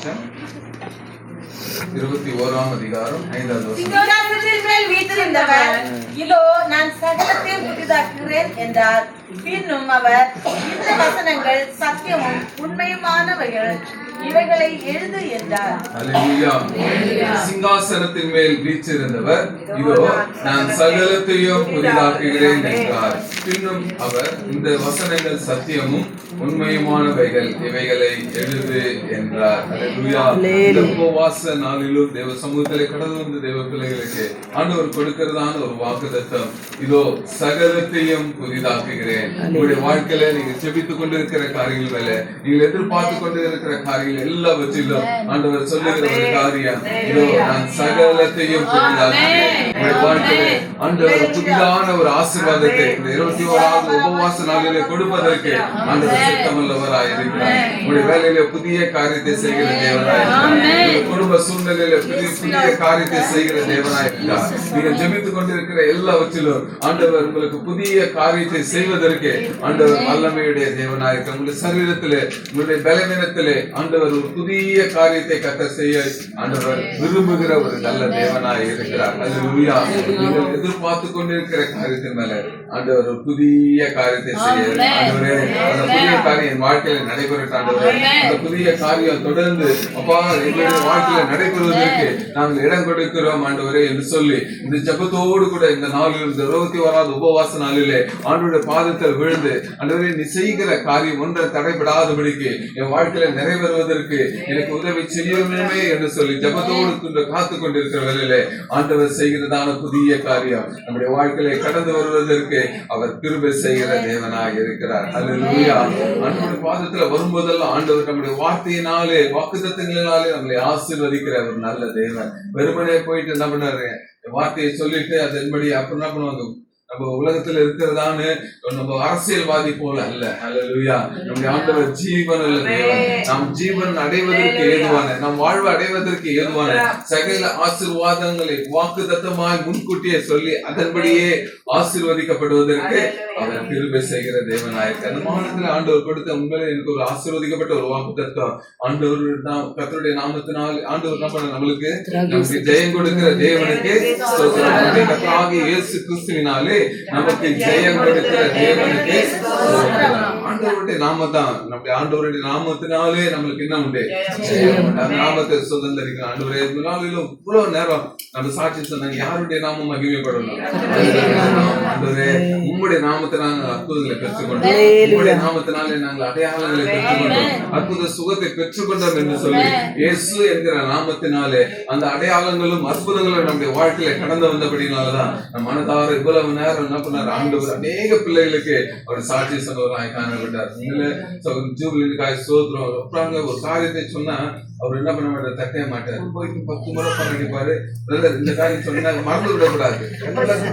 சுவிசேஷம் 21ஆம் அதிகாரம் 5வது வசனம். சிங்காசனத்தின் மேல் வீற்றிருந்தவர் இதோ நான் சகலத்தையும் புதிதாக்குகிறேன் என்றார். பின்னும் அவர், இந்த வசனங்கள் சத்தியமும் உண்மையுமானவைகள், இவைகளை எழுது என்றார். அல்லேலூயா. சிங்காசனத்தின் மேல் வீற்றிருந்தவர் இதோ நான் சகலத்தையும் புதிதாக்குகிறேன் என்றார். பின்னும் அவர், இந்த வசனங்கள் சத்தியமும் உண்மையுமானவைகள், இவைகளை எழுது என்றார். அல்லேலூயா. இந்த உபவாச நாளிலும் தேவ சமூகத்திலே கடந்து வந்த தேவ பிள்ளைகளுக்கு ஆண்டவர் கொடுக்கிறதான ஒரு வாக்குத்தத்தம், இதோ சகலத்தையும் புதிதாக்குகிறேன். உங்களுடைய வாழ்க்கையில நீங்க ஜெபித்துக் கொண்டிருக்கிற காரியங்கள் மேல, நீங்கள் எதிர்பார்த்து கொண்டு இருக்கிற காரியங்கள் எல்லாவற்றிலும் ஆண்டவர் சொல்லுகிற ஒரு காரியம், இதோ நான் சகலத்தையும் புதிதாக்குகிறேன். உங்களுடைய வாழ்க்கையில ஆண்டவர் புதிதான ஒரு ஆசீர்வாதத்தை இந்த 21வது உபவாச நாளிலே கொடுப்பதற்கு ஆண்டவர் சித்தமுள்ளவராய் இருக்கிறார். உங்களுடைய வேலையில புதிய காரியத்தை செய்கிற தேவனாய் இருக்கிறார். குடும்ப சூழ்நிலையில புதிய காரியத்தை செய்கிற தேவனாய் இருக்கிறார். நீங்கள் ஜெபித்துக் கொண்டிருக்கிற எல்லாவற்றிலும் ஆண்டவர் உங்களுக்கு புதிய காரியத்தை செய்வதற்கு ஆண்டவர் வல்லமையுடைய தேவனாய் இருக்கிறார். உங்களுடைய சரீரத்திலே, உங்களுடைய பலவீனத்திலே ஆண்டவர் ஒரு புதிய காரியத்தை கத்த செய்ய ஆண்டவர் விரும்புகிற ஒரு நல்ல தேவனாய் இருக்கிறார். அல்லேலூயா. நீங்கள் எதிர்பார்த்து கொண்டிருக்கிற காரியத்தின் மேல ஆண்டவர் ஒரு புதிய காரியத்தை செய்ய ஆண்டவரே, அந்த புதிய காரியம் என் வாழ்க்கையில நடைபெறட்டும் ஆண்டவரே. அந்த புதிய காரியம் தொடர்ந்து அப்பா எங்களுடைய வாழ்க்கையில நடைபெறுவதற்கு நாங்கள் இடம் கொடுக்கிறோம் ஆண்டவரே என்று சொல்லி இந்த ஜெபத்தோடு கூட இந்த நாளில், இந்த 21வது உபவாச நாளிலே ஆண்டவருடைய பாதத்தில் விழுந்து, ஆண்டவரே நீ செய்கிற காரியம் ஒன்றை தடைபடாதபடிக்கு என் வாழ்க்கையில நிறைவேறுவதற்கு எனக்கு உதவி செய்யணுமே என்று சொல்லி ஜெபத்தோடு காத்து கொண்டிருக்கிற வேளையிலே ஆண்டவர் செய்கிறதான புதிய காரியம் நம்முடைய வாழ்க்கையில கடந்து வருவதற்கு அவர் கிருபை செய்கிற தேவனாக இருக்கிறார். அல்லேலூயா. ஆண்டவருடைய பாதத்துல வரும்போதெல்லாம் ஆண்டவர் நம்முடைய வார்த்தையினாலே, வாக்குத்தத்தங்களினாலே நம்மளை ஆசீர்வதிக்கிற ஒரு நல்ல தேவன். வெறுமனே போயிட்டு என்ன பண்ணாரு, வார்த்தையை சொல்லிட்டு அதன்படி அப்புறம் என்ன பண்ணுவாங்க, நம்ம உலகத்துல இருக்கிறதான்னு நம்ம அரசியல்வாதி போல அல்ல. அல்லேலூயா. நம்முடைய ஆண்டவர் ஜீவன் உள்ள தேவன். நாம் ஜீவன் அடைவதற்கு ஏதுவான, நம் வாழ்வு அடைவதற்கு ஏதுவான சகல ஆசீர்வாதங்களை வாக்குத்தத்தமாய் முன்கூட்டியே சொல்லி அதன்படியே ஆசீர்வதிக்கப்படுவதற்கு அவர் கிருபை செய்கிற தேவனாயிருக்கு. அந்த மாதத்துல ஆண்டவர் கொடுத்த உண்மையில எனக்கு ஒரு ஆசீர்வதிக்கப்பட்ட ஒரு வாக்குத்தத்தம். ஆண்டவர் கர்த்தருடைய நாமத்தினால் ஆண்டவர் என்ன பண்ண, நம்மளுக்கு ஜெயம் கொடுக்கிற தேவனுக்கு கர்த்தராகிய இயேசு கிறிஸ்துவினாலே நமக்கு ஜெயம் கொடுக்கிற தேவனுக்கு ஆண்டவருடைய நாம தான், நம்முடைய ஆண்டவருடைய நாமத்தினாலே நம்மளுக்கு என்ன உண்டு, அந்த நாமத்தை சுதந்திரிக்கிற ஆண்டவரே. இந்த நாளிலும் இவ்வளவு நேரம் நம்ம சாட்சி சொன்னாங்க, யாருடைய நாமம் மகிமைப்படணும். ஆண்டவரே உம்முடைய நாமத்தை நாங்கள் அற்புதங்களை பெற்றுக்கொண்டோம், உம்முடைய நாமத்தினாலே நாங்கள் அடையாளங்களை பெற்றுக்கொண்டோம், அற்புத சுகத்தை பெற்றுக்கொண்டோம் என்று சொல்லி இயேசு என்கிற நாமத்தினாலே அந்த அடையாளங்களும் அற்புதங்களும் நம்முடைய வாழ்க்கையில கடந்து வந்தபடினாலதான் நம்ம மனதார இவ்வளவு நேரம் என்ன பண்ணார், ஆண்டவர் அநேக பிள்ளைகளுக்கு அவர் சாட்சி சொன்னவராய் காணப்பட்டார். ஜூபிலிக்காய் சோதரம் அப்புறம் ஒரு காரியத்தை சொன்னா அவர் என்ன பண்ண மாட்டார், தட்டே மாட்டார். போயிட்டு 10 முறை பண்ணிப்பாரு, இந்த காரியம் சொன்னா மறந்து விடக்கூடாது.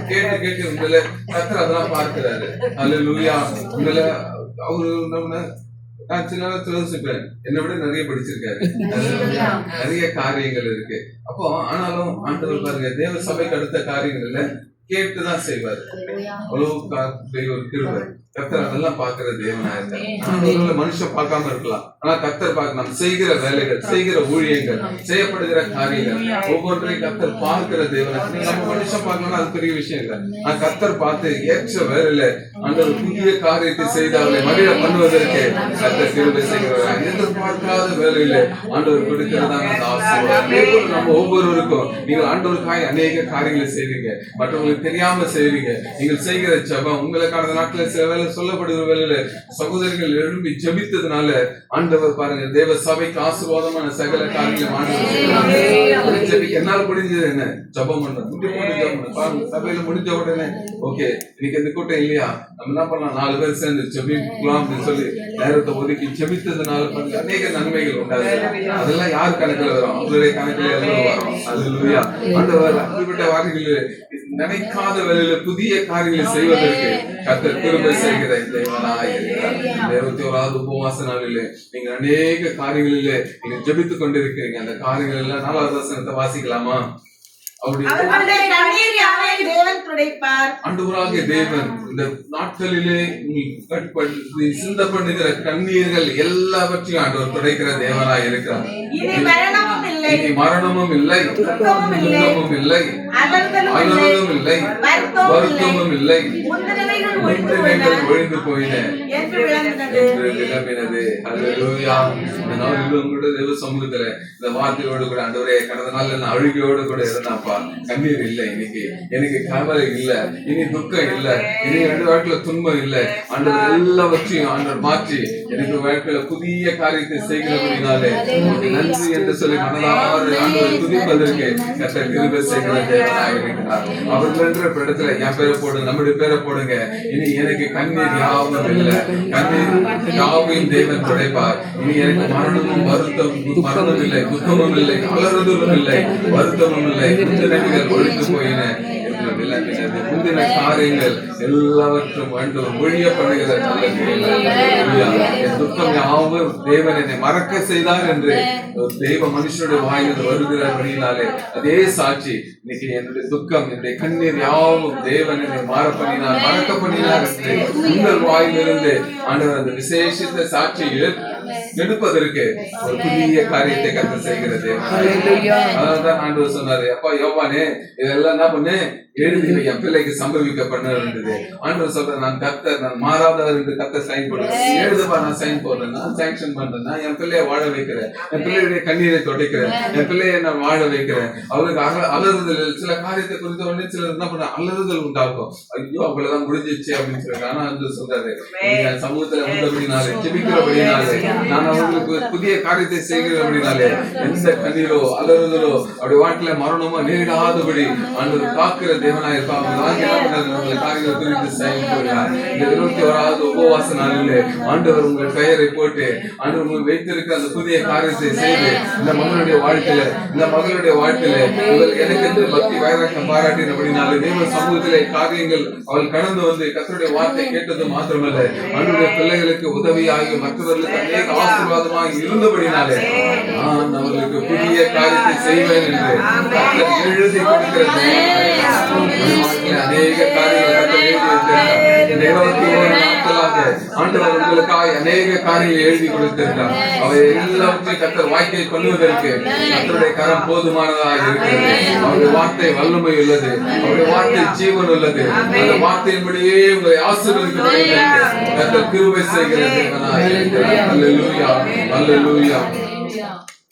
கேட்டு கேட்டு உங்களை கர்த்தர் அதெல்லாம் பார்க்கிறாரு. அல்லேலூயா. உங்களை அவரு நான் சின்ன யோசிப்பேன், என்னை விட நிறைய படிச்சிருக்காரு, நிறைய காரியங்கள் இருக்கு. அப்போ ஆனாலும் ஆண்டவர் பாருங்க, தேவ சபைக்கு அடுத்த காரியங்கள் இல்ல, கேட்டுதான் செய்வாரு. அவ்வளவு ஒரு கிருபை. கர்த்தர் அதெல்லாம் பாக்குற தேவனா இருக்காரு. மனுஷன் பார்க்காம இருக்கலாம், ஆனா கர்த்தர் பார்க்க நம்ம செய்கிற வேலைகள், செய்கிற ஊழியங்கள், செய்யப்படுகிற காரியங்கள் ஒவ்வொன்றையும் கர்த்தர் பார்க்கிற தேவனா. நம்ம மனுஷன் பார்க்கணும், அது பெரிய விஷயம் இல்லை. ஆனா கர்த்தர் பார்த்து ஏற்ற வேலையில அந்த ஒரு புதிய காரியத்தை செய்து அவரை மகிழ பண்ணுவதற்கு கர்த்தர் கிருபை செய்கிறார். எதிர்பார்க்காத வேலையில ஆண்டவர் கொடுக்கிறதான அந்த ஆசீர்வாதம் நம்ம ஒவ்வொருவருக்கும். நீங்கள் ஆண்டவருக்காக அநேக காரியங்களை செய்வீங்க, மற்றவங்களுக்கு தெரியாம செய்வீங்க. நீங்கள் செய்கிற ஜெபம், உங்களுக்கான நாட்கள் சில வேலை சொல்லப்படுகிற வேலையில சகோதரிகள் எழும்பி ஜெபித்ததுனால ஆண்டவர் பாருங்க தேவ சபைக்கு ஆசீர்வாதமான சகல காரியங்களும் ஆண்டவர் என்னால முடிஞ்சது என்ன, ஜெபம் பண்றேன். சபையில முடிஞ்ச உடனே ஓகே இன்னைக்கு இந்த கூட்டம் இல்லையா, நம்ம என்ன பண்ணலாம், 4 பேர் சேர்ந்து ஜெபிக்கலாம் அப்படின்னு சொல்லி நேரத்தை ஒதுக்கி ஜெபித்ததுனால பாருங்க அநேக நன்மைகள் உண்டாது. அதெல்லாம் யார் கணக்குல வரும், அவங்களுடைய கணக்குல எல்லாம் வரும். அல்லேலூயா. ஆண்டவர் அப்படிப்பட்ட வார்த்தைகள் நினைக்காத வேலையில புதிய காரியங்களை செய்வதற்கு கர்த்தர் கிருபை செய்கிற தேவனாய் இருக்கிறார். 21வது உபவாச நாளிலே நீங்க அநேக காரியங்களிலே நீங்க ஜெபித்துக் கொண்டிருக்கிறீங்க. அந்த காரியங்கள் எல்லாம் 4வது வசனத்தை வாசிக்கலாமா? அவர்களுடைய கண்ணீர் யாவை தேவன் துடைப்பார். ஆண்டவராகிய தேவன் இந்த நாட்களிலே நீ சிந்த பண்ணுகிற கண்ணீர்கள் எல்லாவற்றையும் ஆண்டவர் துடைக்கிற தேவனாய் இருக்கிறார். இனி மரணமும் இல்லை, இனி மரணமும் இல்லை, துக்கமும் இல்லை, அலறுதலும் இல்லை, வருத்தமும் இல்லை, முந்தினவைகள் ஒழிந்து போயின என்று விளம்பினது. அல்லேலூயா. இந்த நாளிலும் கூட தேவ சமூகத்துல இந்த வார்த்தையோடு கூட ஆண்டவரே கடந்த நாள்ல நான் அழுகையோடு கூட இருந்தாப்பா. கண்ணீர் இல்லை, இன்னைக்கு எனக்கு கவலை இல்ல, இனி துக்கம் இல்ல, இனி ரெண்டு வாழ்க்கையில துன்பம் இல்லை. ஆண்டவர் எல்லாவற்றையும் ஆண்டவர் மாற்றி எனக்கு வாழ்க்கையில புதிய காரியத்தை செய்கிறபடினாலே நன்றி என்று சொல்லி மனதார ஆண்டவர் துதிப்பதற்கு கர்த்தர் கிருபை செய்கிற தேவனாக இருக்கிறார். அவர்கள் என்ற இடத்துல என் பேரை போடுங்க, நம்முடைய பேரை போடுங்க. இனி எனக்கு கண்ணீர் யாவும் இல்லை, கண்ணீர் யாவையும் தேவன் துடைப்பார். இனி எனக்கு மரணமும் மரணம் இல்லை, துக்கமும் இல்லை, அலறுதலும் இல்லை, வருத்தமும் இல்லை, முந்தினவைகள் ஒழிந்து போயின என்று விளம்பினது. முந்தின காரியங்கள் எல்லாவற்றும் வேண்டும் ஒழிய பண்ணுகிற துக்கம் யாவும் தேவன் என்னை மறக்க செய்தார் என்று தெய்வ மனுஷனுடைய வாயிலிருந்து வருகிறபடினாலே அதே சாட்சி இன்னைக்கு என்னுடைய துக்கம், என்னுடைய கண்ணீர் யாவும் தேவன் என்னை மறக்க பண்ணினார் என்று உங்கள் வாயிலிருந்து ஆண்டவர் அந்த விசேஷித்த சாட்சியை எடுப்பதற்கு ஒரு புதிய காரியத்தை கர்த்தர் செய்கிறது. அதான் ஆண்டவர் சொன்னாரு, அப்பா யோவானே இதெல்லாம் என்ன பண்ணு, எழுதி என் பிள்ளைக்கு சம்பவிக்க பண்ண வேண்டியது. ஆண்டவர் சொல்றேன், நான் கர்த்தர், நான் மாறாதவர் என்று கர்த்தர் சைன் போடுறேன். எழுதுப்பா, நான் சைன் போடுறேன், நான் சாங்ஷன் பண்றேன், நான் என் பிள்ளைய வாழ வைக்கிறேன், என் பிள்ளையுடைய கண்ணீரை தொடைக்கிறேன், என் பிள்ளைய நான் வாழ வைக்கிறேன். அவருக்கு அலறுதல் சில காரியத்தை குறித்த உடனே சிலர் என்ன பண்ண அலறுதல் உண்டாகும். ஐயோ அவ்வளவுதான் முடிஞ்சிச்சு அப்படின்னு சொல்றாங்க. ஆனா வந்து சொல்றாரு, சமூகத்துல வந்தபடினாலே ஜெபிக்கிறபடினாலே நான் அவங்களுக்கு புதிய காரியத்தை செய்கிறபடினாலே எந்த கண்ணீரோ அலறுதலோ அப்படி வாழ்க்கையில மரணமோ நேரிடாதபடி ஆண்டவர் காக்கிற தேவனாய் இருப்பாங்க. காரியங்கள் குறித்து செயல்படுகிறார். இந்த 21வது உபவாச நாளிலே ஆண்டவர் உங்கள் பெயரை போட்டு ஆண்டவர் உங்களுக்கு வைத்திருக்கிற அந்த புதிய காரியத்தை செய்து இந்த மகனுடைய வாழ்க்கையில இவள் எனக்கு என்று பக்தி வைராக்கியம் பாராட்டினபடினாலே தேவ சமூகத்திலே காரியங்கள் அவள் கடந்து வந்து கர்த்தருடைய வார்த்தை கேட்டது மாத்திரமல்ல, ஆண்டவருடைய பிள்ளைகளுக்கு உதவியாகி மற்றவர்களுக்கு அநேக ஆசீர்வாதமாக இருந்தபடினாலே நான் அவர்களுக்கு புதிய காரியத்தை செய்வேன் என்று கர்த்தர் எழுதி கொடுக்கிறது. அநேக காரியங்கள் ஆண்டவர் உங்களுக்காக அநேக காரியங்கள் எழுதி கொடுத்திருக்கிறார். அவை எல்லாவற்றையும் கர்த்தர் வாய்க்கை பண்ணுவதற்கு கர்த்தருடைய கரம் போதுமானதாக இருக்கிறது. அவருடைய வார்த்தை வல்லமை உள்ளது, அவருடைய வார்த்தை ஜீவன் உள்ளது. அந்த வார்த்தையின்படியே உங்களை ஆசீர்வதிக்க கர்த்தர் கிருபை செய்கிற தேவனாய் இருக்கிறார். அல்லேலூயா, அல்லேலூயா.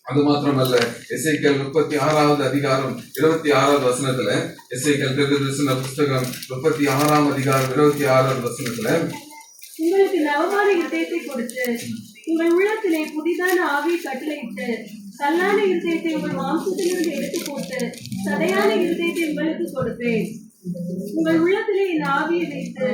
அது மாத்திரமல்ல, எசேக்கியேல் 36வது அதிகாரம் 26வது வசனத்துல, எசேக்கியேல் தீர்க்கதரிசன புஸ்தகம் 36ஆம் அதிகாரம் 26வது வசனத்துல, உங்களுக்கு நவமான இதயத்தை கொடுத்து உங்கள் உள்ளத்திலே புதிதான ஆவியை கட்டளையிட்டு கல்லான இருதயத்தை உங்கள் மாம்சத்திலிருந்து எடுத்து போட்டு சதையான இருதயத்தை உங்களுக்கு கொடுப்பேன். உங்கள் உள்ளத்திலே என் ஆவியை வைத்து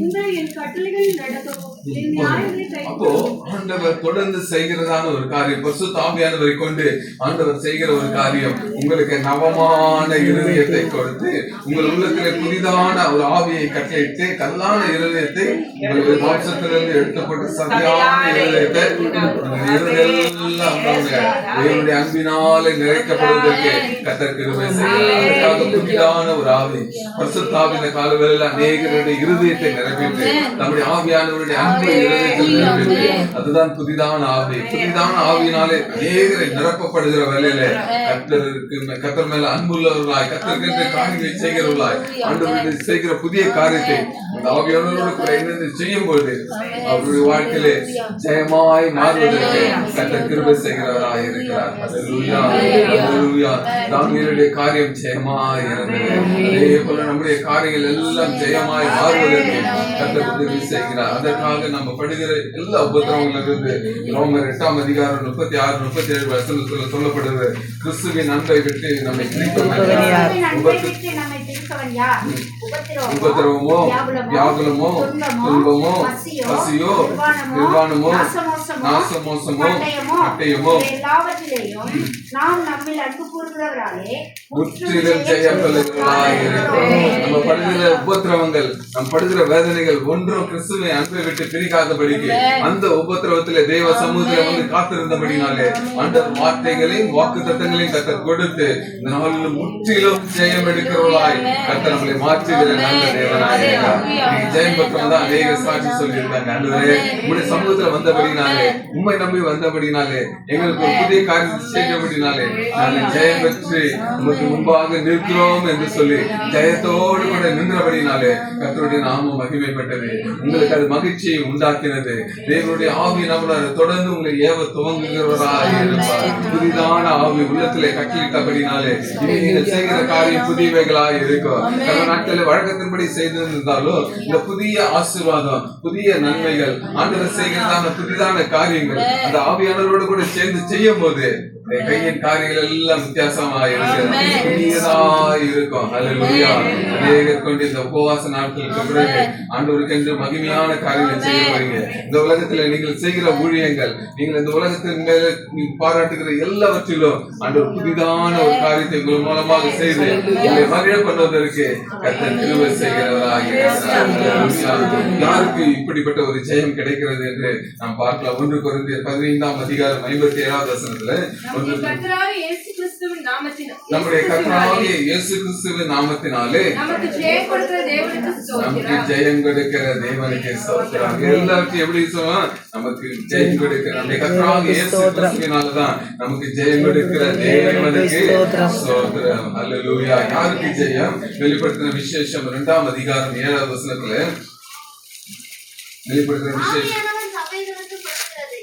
உங்களை என் கட்டளைகளில் நடக்கவும் என் நியாயங்களை கைக்கொள்ளவும். ஆண்டவர் தொடர்ந்து செய்கிறதான ஒரு காரியம், பரிசுத்த ஆவியானவரை கொண்டு ஆண்டவர் செய்கிற ஒரு காரியம், உங்களுக்கு நவமான இருதயத்தை கொடுத்து உங்கள் உள்ளத்திலே புதிதான ஒரு ஆவியை கட்டளையிட்டு கல்லான இருதயத்தை உங்களுடைய மாம்சத்திலிருந்து எடுத்துப்பட்டு சதையான இருதயத்தை தேவனுடைய அன்பினாலே நிறைக்கப்படுவதற்கு கர்த்தர் கிருபை செய்கிறார். அதுக்காக புதிதான ஒரு ஆவி, பரிசுத்த ஆவி இந்த காலவெளியில் அநேகருடைய இருதயத்தை நிரப்பிட்டு நம்முடைய ஆவியானவருடைய அன்பு இருதயத்தில் நிரப்பிட்டு, அதுதான் புதிதான ஆவி. புதிதான ஆவியினாலே அநேகரை நிரப்பப்படுகிற வேலையில கர்த்தர் மேல அன்புள்ளவர்களாய் கர்த்தருக்கு காரியங்களை செய்கிறவர்களாய் ஆண்டவருடைய செய்கிற புதிய காரியத்தை அந்த ஆவியானவரோடு கூட இணைந்து செய்யும் பொழுது அவருடைய வாழ்க்கையிலே ஜெயமாய் மாறுவதற்கு கர்த்தர் கிருபை செய்கிறவராய் இருக்கிறார். அல்லேலூயா, அல்லேலூயா. தானியேலுடைய காரியம் ஜெயமாய் இருந்தது. அதே போல நம்முடைய காரியங்கள் எல்லாம் ஜெயமாய் மாறுவதற்கு கர்த்தர் உதவி செய்கிறார். அதற்காக நம்ம படுகிற எல்லா உபத்திரவங்களிலிருந்து ரோமர் 8ஆம் அதிகாரம் 36, 37 வசனத்துல சொல்லப்படுகிற கிறிஸ்துவின் அன்பை விட்டு நம்மை உபத்திரவமோ வியாகுலமோ துன்பமோ பசியோ நிர்வாணமோ நாசமோசமோ அட்டையமோ எல்லாவற்றிலேயும் நாம் நம்மில் அன்பு கூறுகிறவராலே முற்றிலும் ஜெயம் பெறுகிறவராய் இருக்கிறோம். நம்ம படுகிற உபத்திரவங்கள், நம் படுகிற வேதனைகள் ஒன்றும் கிறிஸ்துவை அன்பை விட்டு பிரிக்காதபடிக்கு அந்த உபத்திரவத்திலே தேவ சமூகத்தில் வந்து காத்திருந்தபடினாலே ஆண்டவர் வார்த்தைகளையும் வாக்குத்தத்தங்களையும் கர்த்தர் கொடுத்து இந்த நாளில் முற்றிலும் ஜெயம் எடுக்கிறவர்களாய் கர்த்தர் நம்மளை மாற்றுகிற நல்ல தேவனாக இருக்கிறார். இன்னைக்கு ஜெயம் பெற்றவங்க தான் அநேக சாட்சி சொல்லியிருக்காங்க. ஆண்டவரே, உங்களுடைய சமூகத்துல வந்தபடினாலே, உண்மை நம்பி வந்தபடினாலே, எங்களுக்கு ஒரு புதிய காரியத்தை செய்தபடினாலே நாங்கள் ஜெயம் பெற்று உங்களுக்கு முன்பாக நிற்கிறோம் என்று சொல்லி ஜெயத்தோடு கூட நின்றபடினாலே கர்த்தருடைய நாமம் மகிமைப்பட்டது. உங்களுக்கு அது மகிழ்ச்சியை உண்டாக்கினது. தேவனுடைய ஆவி நம்மள தொடர்ந்து உங்களை ஏவ துவங்குகிறவராக இருப்பார். புதிதான ஆவி உள்ளத்திலே கட்டளிட்டபடினாலே இனி நீங்கள் செய்கிற காரியம் புதியவைகளாக இருக்கும். கடந்த நாட்களில் வழக்கத்தின்படி செய்திருந்தாலும் இந்த புதிய ஆசீர்வாதம், புதிய நன்மைகள், ஆண்டவர் செய்கிறதான புதிதான காரியங்கள் அந்த ஆவியானவரோடு கூட சேர்ந்து செய்யும் போது கையின் காரியங்கள் எல்லாம் வித்தியாசமா இருக்கும். அல்லேலூயா. அநேகர் கொண்டு இந்த உபவாச நாட்களுக்கு பிறகு ஆண்டவருக்கு என்று மகிமையான காரியங்களை செய்ய போறீங்க. இந்த உலகத்துல நீங்கள் செய்கிற ஊழியங்கள், நீங்கள் இந்த உலகத்தின் மேல பாராட்டுகிற எல்லாவற்றிலும் ஆண்டவர் புதிதான ஒரு காரியத்தை உங்கள் மூலமாக செய்து உங்களை மகிழ பண்ணுவதற்கு கர்த்தர் கிருபை செய்கிறவராக இருக்கிறார். யாருக்கு இப்படிப்பட்ட ஒரு ஜெயம் கிடைக்கிறது என்று நாம் பார்க்கலாம். 1 கொரிந்தியர் 15ஆம் அதிகாரம் 57வது வசனத்துல நம்முடைய கர்த்தராகிய இயேசு கிறிஸ்துவின் நாமத்தினாலே நமக்கு ஜெயம் கொடுக்கிற தேவனுக்கு ஸ்தோத்திரம். எல்லாருக்கும் எப்படி சொல்லலாம்? நமக்கு ஜெயம் கொடுக்கிற நம்முடைய கர்த்தராகிய இயேசு கிறிஸ்துவினாலதான் நமக்கு ஜெயம் கொடுக்கிற தேவனுக்கு ஸ்தோத்திரம். அல்லேலூயா. யாருக்கு ஜெயம்? வெளிப்படுத்தின விசேஷம் 2ஆம் அதிகாரம் 7வது வசனத்துல வெளிப்படுத்தின விசேஷம்.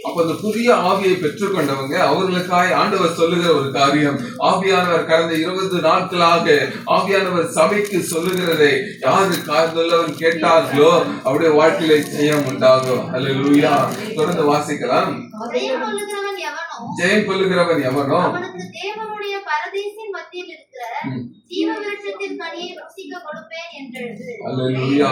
அப்ப அந்த புதிய ஆவியை பெற்றுக் கொண்டவங்க அவர்களுக்காய் ஆண்டவர் சொல்லுகிற ஒரு காரியம், ஆவியானவர் கடந்த 20 நாட்களாக ஆவியானவர் சபைக்கு சொல்லுகிறதை யாரு காதுள்ளவன் கேட்டார்களோ அவருடைய வாழ்க்கையில ஜெயம் உண்டாகும். அல்லேலூயா. தொடர்ந்து வாசிக்கலாம். ஜெயம் கொள்ளுகிறவன் எவனோ அவனுக்கு தேவனுடைய பரதீசின் மத்தியில் இருக்கிற ஜீவ விருட்சத்தின் கனியை ருசிக்க கொடுப்பேன் என்றெழுது. அல்லேலூயா.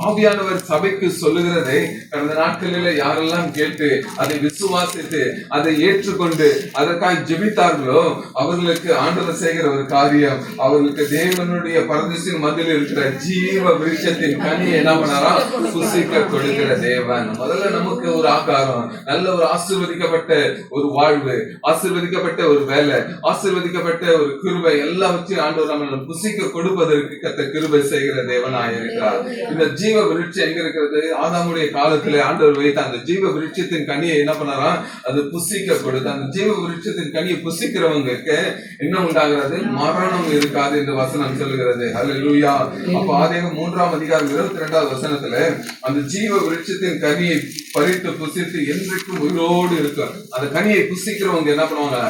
ஆவியானவர் சபைக்கு சொல்லுகிறதை கடந்த நாட்களில் யாரெல்லாம் கேட்டு அதை விசுவாசித்து அதை ஏற்றுக்கொண்டு அதற்காக ஜெபித்தார்களோ அவர்களுக்கு ஆண்டவர் செய்கிற ஒரு காரியம், அவர்களுக்கு தேவனுடைய பரதீசின் மத்தியில் இருக்கிற ஜீவ விருட்சத்தின் கனியை என்ன பண்ணாரா? புசிக்க கொடுக்கிற தேவன். முதல்ல நமக்கு ஒரு ஆகாரம், நல்ல ஒரு ஆசீர்வதிக்கப்பட்ட ஒரு வாழ்வு, ஆசீர்வதிக்கப்பட்ட ஒரு வேலை, ஆசீர்வதிக்கப்பட்ட ஒரு கிருபை எல்லாவற்றையும் ஆண்டவர் நம்ம புசிக்க கொடுப்பதற்கு கர்த்தர் கிருபை செய்கிற தேவனாய் இருக்கிறார். இந்த ஜீவ விருட்சம் எங்க இருக்கிறது? ஆதாமுடைய காலத்திலே ஆண்டவர் வைத்த அந்த ஜீவ விருட்சத்தின் கனியை என்ன பண்ணாரா? அது புசிக்க கொடுத்து அந்த ஜீவ விருட்சத்தின் கனியை புசிக்கிறவங்களுக்கு என்ன உண்டாகிறது? மரணம் இருக்காது என்று வசனம் சொல்லுகிறது. அல்லேலூயா. அப்ப ஆதியாகமம் 3ஆம் அதிகாரம் 22வது வசனத்துல அந்த ஜீவ விருட்சத்தின் கனியை பறித்து புசித்து என்றைக்கும் உயிரோடு இருக்கும். அந்த கனியை புசிக்கிறவங்க என்ன பண்ணுவாங்க?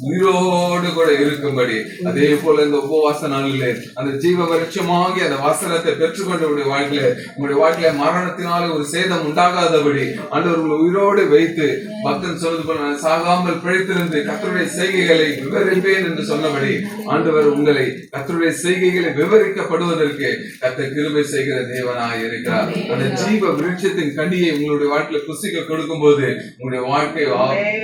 உயிரோடு கூட இருக்கும்படி. அதே போல இந்த உபவாச நாளிலே அந்த ஜீவ விருட்சமாகி அந்த வசனத்தை பெற்றுக்கொண்ட உங்களுடைய வாழ்க்கையில மரணத்தினால ஒரு சேதம் உண்டாகாதபடி ஆண்டவர்களை உயிரோடு வைத்து பக்தன் சொல்வது போல சாகாமல் பிழைத்திருந்து கர்த்தருடைய செய்கைகளை விவரிப்பேன் என்று சொன்னபடி ஆண்டவர் உங்களை கர்த்தருடைய செய்கைகளை விவரிக்கப்படுவதற்கு கர்த்தர் கிருபை செய்கிற தேவனாய் இருக்கிறார். அந்த ஜீவ விருட்சத்தின் கனியை உங்களுடைய வாழ்க்கையில புசிக்க கொடுக்கும் போது உங்களுடைய வாழ்க்கை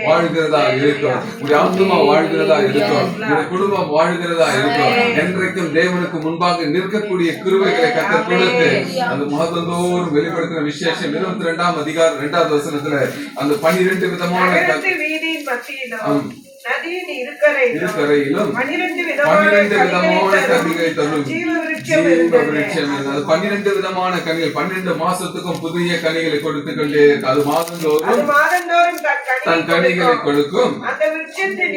வாழ்கிறதா இருக்கும், உங்களுடைய ஆத்மா வாழ்கிறதா இருக்கும், உங்களுடைய குடும்பம் வாழ்கிறதா இருக்கும். என்றைக்கும் தேவனுக்கு முன்பாக நிற்கக்கூடிய கிருபைகளை கர்த்தர் கொடுத்து அந்த மாதந்தோறும் வெளிப்படுத்தின விசேஷம் 22ஆம் அதிகாரம் 2வது வசனத்துல அந்த 12 விதமான வீதியின் மத்தியிலும் நதியின் இருக்கரையிலும் 12 விதமான கனிகளை தரும் ஜீவ விருட்சம். 12 விதமான கனிகள் 12 மாசத்துக்கும் புதிய கனிகளை கொடுத்து கொண்டே இருக்கு. அது மாதந்தோறும் தன் கனிகளை கொடுக்கும். அந்த விருட்சத்தின்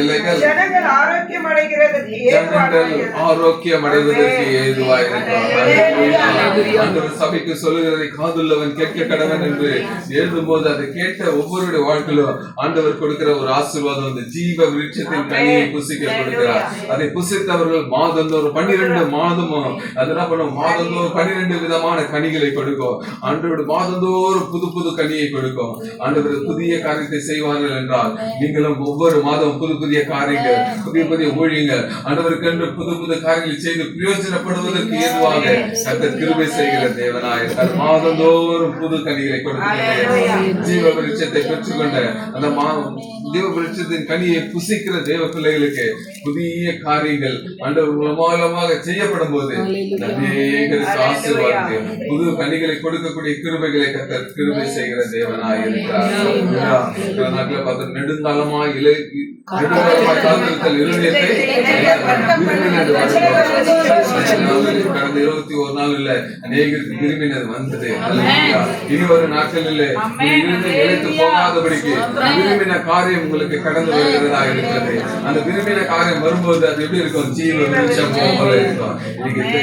இலைகள் ஜனங்கள் ஆரோக்கியம் அடைவதற்கு ஏதுவாக இருக்கிறார். சபைக்கு சொல்லுகிறதை காதுள்ளவன் கேட்க கடவன் என்று எழுதும் போது அதை கேட்ட ஒவ்வொருடைய வாழ்க்கையிலும் ஆண்டவர் கொடுக்கிற ஒரு ஆசீர்வாதம் அந்த ஜீவ விருட்சத்தின் கனியை புசிக்க கொடுக்கிறார். அதை புசித்தவர்கள் மாதந்தோறும் 12 மாதமும் அது என்ன பண்ணும்? மாதந்தோறும் 12 விதமான கனிகளை கொடுக்கும். ஆண்டவர் மாதந்தோறும் புது புது கனியை கொடுக்கும். ஆண்டவர் புதிய காரியத்தை செய்வார்கள் என்றால் நீங்களும் ஒவ்வொரு மாதம் புதிய காரியங்கள், புதிய ஊழியங்கள் ஆண்டவருக்கு என்று புது காரியங்களை செய்து பிரயோஜனப்படுவதற்கு ஏதுவாக கர்த்தர் கிருபை செய்கிற தேவனாயிருக்கார். மாதந்தோறும் புது கனிகளை கொடுக்கிற ஜீவ விருட்சத்தை பெற்றுக்கொண்ட அந்த ஜீவ விருட்சத்தின் கனியை புசிக்கிற தேவ பிள்ளைகளுக்கு புதிய காரியங்கள் ஆண்டவர் மூலமாக செய்யப்படும் போது அநேகருக்கு ஆசீர்வாதம், புது கனிகளை கொடுக்கக்கூடிய கிருபைகளை கர்த்தர் கிருபை செய்கிற தேவனாய் இருக்கிறார். நாட்களை பார்த்து நெடுங்காலமாய் காத்திருத்தல் இருதயத்தை கடந்த 21 நாள் இல்ல அநேகருக்கு விரும்பினது வந்தது. இனி ஒரு நாட்களில் நிலைத்து போகாதபடிக்கு விரும்பின காரியம் உங்களுக்கு கடந்து வருகிறதா இருக்கிறது. அந்த விரும்பின காரியம் வரும்போது அது எப்படி இருக்கும்? ஜீவ விருட்சம் போல இருக்கும்.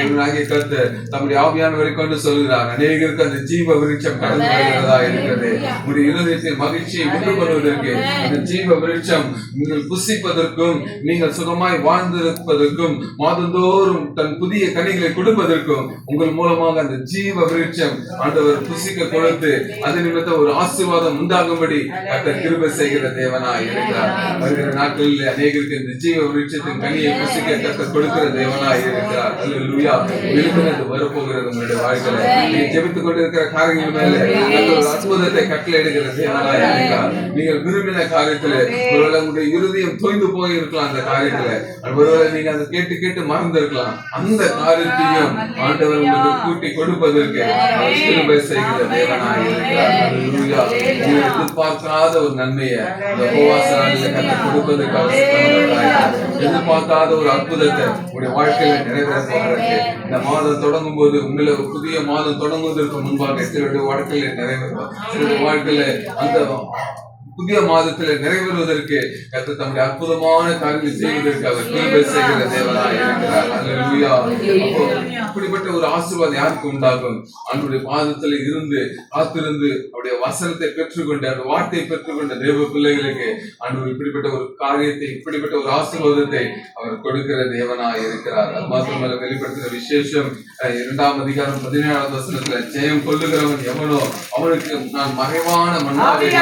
இன்னைக்கு கர்த்தர் தம்முடைய ஆவியானவரை கொண்டு சொல்கிறார், அநேகருக்கு அந்த ஜீவ விருட்சம் கடந்து வருகிறதா இருக்கிறது. உங்களுடைய இருதயத்தில் மகிழ்ச்சியை உண்டு பண்ணுவதற்கு அந்த ஜீவ விருட்சம் நீங்கள் புசிப்பதற்கும் நீங்கள் சுகமாய் வாழ்ந்திருப்பதற்கும் மாதந்தோறும் தன் புதிய கனிகளை கொடுப்பதற்கும் உங்கள் மூலமாக அந்த ஜீவ விருட்சம் ஆண்டவர் புசிக்க கொடுத்து அது நிமித்தம் ஒரு ஆசீர்வாதம் உண்டாகும்படி கர்த்தர் கிருபை செய்கிற தேவனாய் இருக்கிறார். வருகிற நாட்களில் அநேகருக்கு இந்த ஜீவ விருட்சத்தின் கனியை புசிக்க கர்த்தர் கொடுக்கிற தேவனாய் இருக்கிறார். அல்லேலூயா. விழுப்பினது வரப்போகிறது உங்களுடைய வாழ்க்கையில. நீங்க ஜெபித்துக் கொண்டிருக்கிற காரியங்கள் மேல ஒரு அற்புதத்தை கட்டளையிடுகிற தேவனாய் இருக்கிறார். நீங்கள் விரும்பின காரியத்துல ஒருவேளை உங்களுடைய இருதயம் தொய்ந்து போய் இருக்கலாம். அந்த காரியத்துல ஒருவேளை நீங்க அதை கேட்டு கேட்டு மறந்து இருக்கலாம். அந்த காரியத்தையும் ஆண்டவர் உங்களுக்கு கூட்டி கொடுப்பதற்கு கிருபை செய்கிற தேவனாய் இருக்கிறார். அல்லேலூயா. நீங்க எதிர்பார்க்காத ஒரு நன்மையை இந்த உபவாச நாளில் கர்த்தர் கொடுப்பதற்கு எதிர்பார்க்காத ஒரு அற்புதத்தை உங்களுடைய வாழ்க்கையில நிறைவேற போகிறதுக்கு இந்த மாதம் தொடங்கும் போது உங்களை புதிய மாதம் தொடங்குவதற்கு முன்பாக சிலருடைய வாழ்க்கையில நிறைவேறும். சிலருடைய வாழ்க்கையில அந்த புதிய மாதத்துல நிறைவேறுவதற்கு கர்த்தர் தம்முடைய அற்புதமான காரியங்களை செய்வதற்கு அவர் கிருபை செய்கிற தேவனாய் இருக்கிறார். அல்லேலூயா. அப்படிப்பட்ட ஒரு ஆசீர்வாதம் யாருக்கு உண்டாகும்? அவருடைய பாதத்துல இருந்து காத்திருந்து அவருடைய வசனத்தை பெற்றுக்கொண்டு அவருடைய வார்த்தையை பெற்றுக்கொண்ட தேவ பிள்ளைகளுக்கு ஆண்டவர் இப்படிப்பட்ட ஒரு காரியத்தை இப்படிப்பட்ட ஒரு ஆசீர்வாதத்தை அவர் கொடுக்கிற தேவனாய் இருக்கிறார். அது மாத்திரமல்ல, வெளிப்படுத்துகிற விசேஷம் 2ஆம் அதிகாரம் 17ஆவது வசனத்துல ஜெயம் கொள்ளுகிறவன் எவனோ அவனுக்கு நான் மறைவான மன்னாவை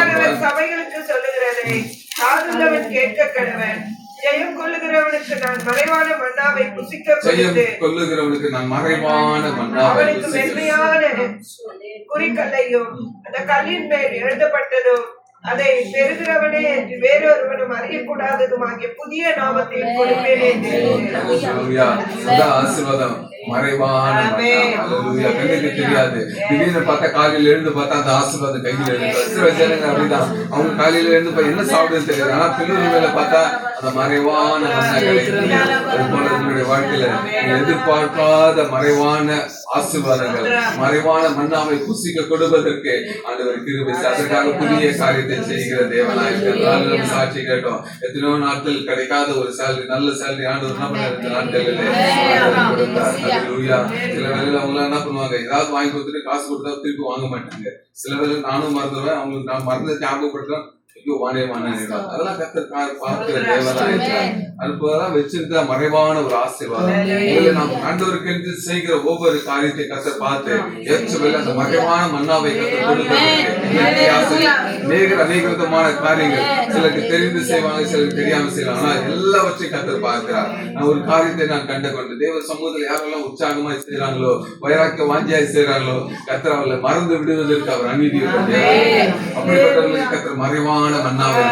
சொல்லுகிறதை காதுள்ளவன் கேட்க கடவன். ஜெயம் கொள்ளுகிறவனுக்கு நான் மறைவான மன்னாவை புசிக்க கொள்ளுகிறவனுக்கு நான் மறைவான மன்னாவை அவனுக்கு மென்மையான குறிக்கல்லையும் அந்த கல்லின் மேல் எழுதப்பட்டதும் அதை பெறுகிறவனே என்று வேறொருவனும் அறியக்கூடாததும் ஆகிய புதிய நாமத்தை கொடுப்பேனே. ஆசீர்வாதம் மறைவான கண்ணுக்கு தெரியாது. திடீர்னு பார்த்தா காலையில எழுந்து பார்த்தா அந்த ஆசீர்வாதம் கையில் எழுந்து அப்படிதான். அவங்க காலையில எழுந்து என்ன சாப்பிடுன்னு தெரியாது. ஆனா பிள்ளை மேல பார்த்தா அந்த மறைவான உங்களுடைய வாழ்க்கையில எதிர்பார்க்காத மறைவான ஆசீர்வாதங்கள் மறைவான மன்னாவை புசிக்க கொடுப்பதற்கு ஆண்டவர் கிருபை அதற்காக புதிய காரியத்தை செய்கிற தேவனாய் இருக்கிறார். சாட்சி கேட்டோம். எத்தனையோ நாட்கள் கிடைக்காத ஒரு சேலரி, நல்ல சேலரி ஆண்டவர் என்ன பண்ணாரு இந்த நாட்களில் கொடுத்தார். அல்லேலூயா. சில வேளையில அவங்க என்ன பண்ணுவாங்க, ஏதாவது வாங்கி கொடுத்துட்டு காசு கொடுத்தா திருப்பி வாங்க மாட்டாங்க. சில வேளை நானும் மறந்துடுவேன். அவங்களுக்கு நான் மறந்து ஞாபகப்படுத்துறேன். அதெல்லாம் கர்த்தர் பார்க்கிற தேவனாய் அற்புதம் வச்சிருக்கிற மறைவான ஒரு ஆசீர்வாதம். நாம் ஆண்டவருக்கு செய்கிற ஒவ்வொரு காரியத்தை கர்த்தர் பார்த்து ஏற்றவேளை அந்த மறைவான மன்னாவை கர்த்தர் கொடுக்கிறது. அநேக விதமான காரியங்கள் சிலருக்கு தெரிந்து செய்வாங்க, சிலருக்கு தெரியாம செய்வாங்க. ஆனா எல்லாவற்றையும் கர்த்தர் பார்க்கிறார். நான் ஒரு காரியத்தை நான் கண்டு கொண்டு தேவ சமூகத்தில் யாரெல்லாம் உற்சாகமாய் செய்யறாங்களோ, வைராக்கிய வாஞ்சியாய் செய்யறாங்களோ, கர்த்தர் அவர்களை மறந்து விடுவதற்கு அவர் அநீதி அப்படிப்பட்டவர்களுக்கு கர்த்தர் மறைவான மன்னாவை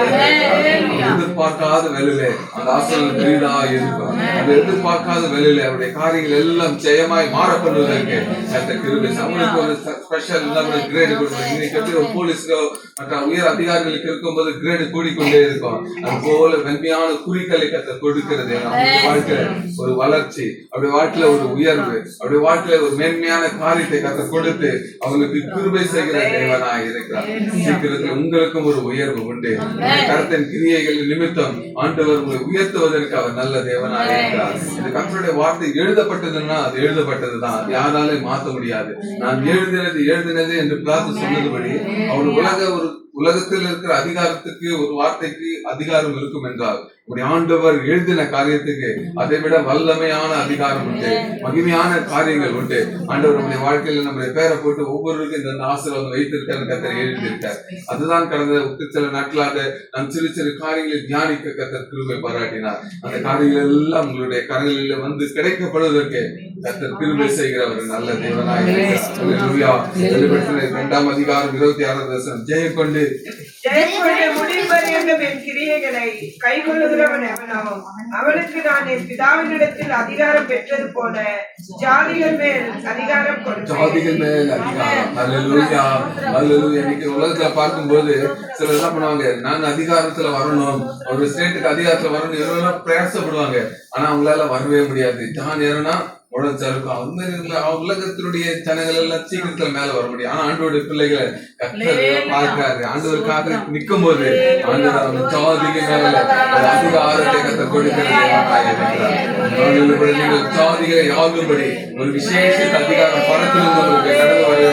எதிர்பார்க்காத வேலையில அந்த ஆசீர்வாதம் பெரிதா இருக்கும். அந்த எதிர்பார்க்காத வேலையில அவருடைய காரியங்கள் எல்லாம் ஜெயமாய் மாறப்படுவதற்கு கர்த்தர் கிருபை. அவங்களுக்கு ஒரு ஸ்பெஷல் கிரேடு கொடுப்பாங்க. இன்னைக்கு எப்படி ஒரு போலீஸ்க்கோ மற்ற உயர் அதிகாரிகளுக்கு இருக்கும்போது கிரேடு கூடிக்கொண்டே இருக்கும். அது போல வெண்மையான குறிக்கலை கர்த்தர் கொடுக்கிறது. அவருடைய வாழ்க்கையில ஒரு வளர்ச்சி, அவருடைய வாழ்க்கையில ஒரு உயர்வு, அவருடைய வாழ்க்கையில ஒரு மேன்மையான காரியத்தை கர்த்தர் கொடுத்து அவங்களுக்கு கிருபை செய்கிற தேவனாய் இருக்கிறார். சீக்கிரத்தில் உங்களுக்கும் ஒரு உயர்வு உண்டு. கர்த்தரின் கிரியைகள் நிமித்தம் ஆண்டவர் உங்களை உயர்த்துவதற்கு அவர் நல்ல தேவனாக இருக்கிறார். இந்த கர்த்தருடைய வார்த்தை எழுதப்பட்டதுன்னா அது எழுதப்பட்டதுதான். அது யாராலையும் மாற்ற முடியாது. நான் எழுதினது என்று பிளாத்து சொன்னதுபடி அவர் உலகத்தில் இருக்கிற அதிகாரத்துக்கு ஒரு வார்த்தைக்கு அதிகாரம் இருக்கும் என்றால் உடைய ஆண்டவர் எழுதின காரியத்துக்கு அதை விட வல்லமையான அதிகாரம் உண்டு, மகிமையான காரியங்கள் உண்டு. ஆண்டவர் நம்முடைய வாழ்க்கையில நம்முடைய பேரை போட்டு ஒவ்வொருவருக்கும் இந்த ஆசீர்வாதம் வைத்திருக்காரு, கர்த்தர் எழுதியிருக்கார். அதுதான் கடந்த சில நாட்களாக நாம் சிறு சிறு காரியங்களை தியானிக்க கர்த்தர் கிருபை பாராட்டினார். அந்த காரியங்கள் எல்லாம் உங்களுடைய கரங்களில் வந்து கிடைக்கப்படுவதற்கு கர்த்தர் கிருபை செய்கிற ஒரு நல்ல தேவனாய் இருக்கிறார். 2ஆம் அதிகாரம் 26 ஜெயம் கொண்டு ஜெயக்கொண்ட முடிவறியங்கும் என் கிரியைகளை கைக்கொள்ளுகிறவன் எவனாகும் அவனுக்கு நான் என் பிதாவினிடத்தில் அதிகாரம் பெற்றது போல ஜாதிகள் மேல் அதிகாரம் கொடுத்தேன். ஜாதிகள் மேல் அதிகாரம். அல்லேலூயா, அல்லேலூயா. இன்னைக்கு உலகத்துல பார்க்கும்போது சிலர் என்ன பண்ணுவாங்க, நாங்க அதிகாரத்துல வரணும், ஒரு ஸ்டேட்டுக்கு அதிகாரத்துல வரணும் எவ்வளவு பிரயாசப்படுவாங்க. ஆனா அவங்களால வரவே முடியாது. ஜான் ஏறனா உடச்சா இருக்கும். அவங்க உலகத்தினுடைய ஜனங்கள் எல்லாம் சீக்கிரத்துல மேல வர முடியும். ஆனா ஆண்டோடைய பிள்ளைகளை கர்த்தர் பார்க்கிறாரு. ஆண்டவருக்காக நிற்கும் போது ஆண்டவர் அவங்க ஜாதிக்கு மேல ஒரு அதிகாரத்தை கர்த்தர் கொடுக்கிறது. நீங்கள் ஜாதிகளை ஆளும்படி ஒரு விசேஷ அதிகாரம் பரத்திலிருந்து உங்களுக்கு கடந்து வர